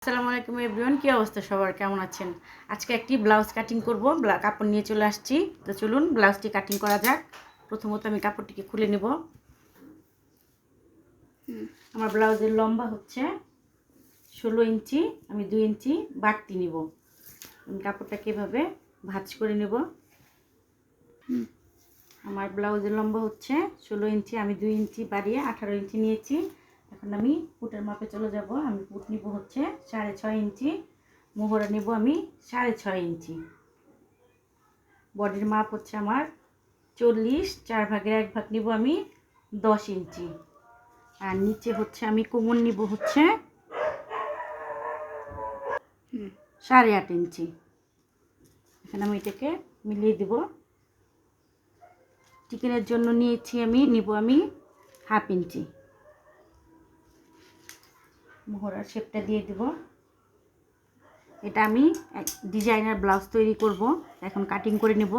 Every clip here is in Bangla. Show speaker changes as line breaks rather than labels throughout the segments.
আসসালামু আলাইকুম এভরিওয়ান, কি অবস্থা সবার, কেমন আছেন? আজকে একটি ব্লাউজ কাটিং করব, কাপড় নিয়ে চলে আসছি। তো চলুন ব্লাউজটি কাটিং করা যাক। প্রথমত আমি কাপড়টিকে খুলে নেব। আমার ব্লাউজের লম্বা হচ্ছে 16 ইঞ্চি, আমি 2 ইঞ্চি বাড়তি নিব। আমি কাপড়টাকে এভাবে ভাঁজ করে নেব। আমার ব্লাউজের লম্বা হচ্ছে 16 ইঞ্চি, আমি 2 ইঞ্চি বাড়িয়ে 18 ইঞ্চি নিয়েছি। এখন আমি ফুটের মাপে চলে যাব। আমি ফুট নিব হচ্ছে 6.5 ইঞ্চি, মোহরা নেব আমি 6.5 ইঞ্চি। বডির মাপ হচ্ছে আমার 40, 4 ভাগের 1 ভাগ নিব আমি 10 ইঞ্চি। আর নিচে হচ্ছে আমি কোমর নিব হচ্ছে 8.5 ইঞ্চি। এখানে আমি এটাকে মিলিয়ে দেব। চিকেনের জন্য নিয়েছি নিব আমি 1/2 ইঞ্চি। মোহরার শেপটা দিয়ে দেব। এটা আমি ডিজাইনার ব্লাউজ তৈরি করব, এখন কাটিং করে নেব।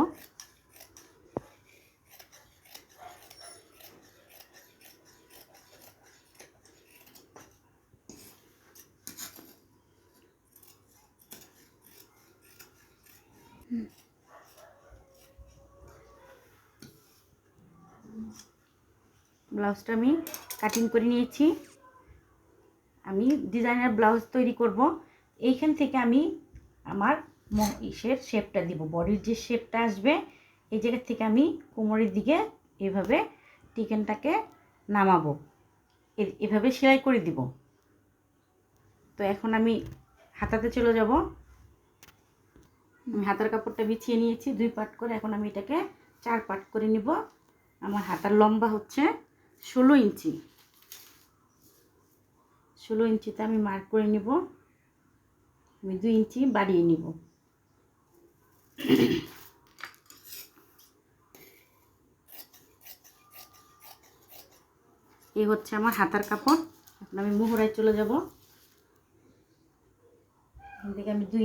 ব্লাউজটা আমি কাটিং করে নিয়েছি। আমি ডিজাইনার ব্লাউজ তৈরি করব। এইখান থেকে আমি আমার শেপটা দিব, বডির যে শেপটা আসবে এই জায়গা থেকে আমি কোমরের দিকে এভাবে চিকেনটাকে নামাবো, এভাবে সেলাই করে দিব। তো এখন আমি হাতাতে চলে যাব। আমি হাতার কাপড়টা বিছিয়ে নিয়েছি 2 পার্ট করে। এখন আমি এটাকে 4 পার্ট করে নিব। আমার হাতার লম্বা হচ্ছে 16 ইঞ্চি। 16 ইঞ্চিতে আমি মার্ক করে নিব। আমি 2 ইঞ্চি বাড়িয়ে নিব। এই হচ্ছে আমার হাতার কাপড়। এখন আমি মোহরায় চলে যাব। এখান থেকে আমি 2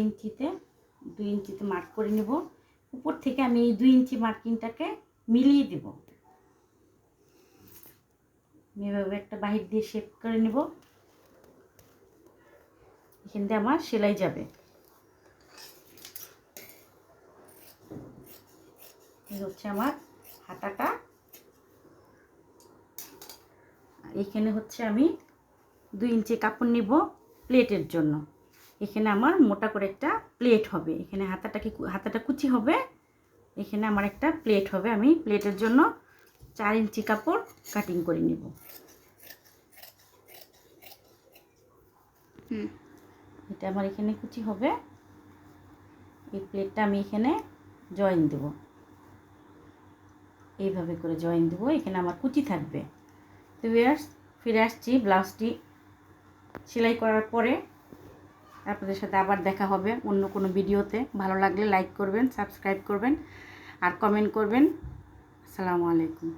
ইঞ্চিতে মার্ক করে নেব। উপর থেকে আমি এই 2 ইঞ্চি মার্কিংটাকে মিলিয়ে দেব। এভাবে একটা বাহির দিয়ে শেপ করে নেব। এখান দিয়ে আমার সেলাই যাবে। এই হচ্ছে আমার হাতাটা। এখানে হচ্ছে আমি 2 ইঞ্চি কাপড় নিব প্লেটের জন্য। এখানে আমার মোটা করে একটা প্লেট হবে। এখানে হাতাটা কুচি হবে, এখানে আমার একটা প্লেট হবে। আমি প্লেটের জন্য 4 ইঞ্চি কাপড় কাটিং করে নেব। এটা আমার এখানে কুচি হবে। এই প্লেটটা আমি এখানে জয়েন দেব, এইভাবে করে জয়েন দেব। এখানে আমার কুচি থাকবে। তো ভিউয়ার্স, ফিরে আসছি ব্লাউজটি সেলাই করার পরে। আপনাদের সাথে আবার দেখা হবে অন্য কোনো ভিডিওতে। ভালো লাগলে লাইক করবেন, সাবস্ক্রাইব করবেন আর কমেন্ট করবেন। আসসালামু আলাইকুম।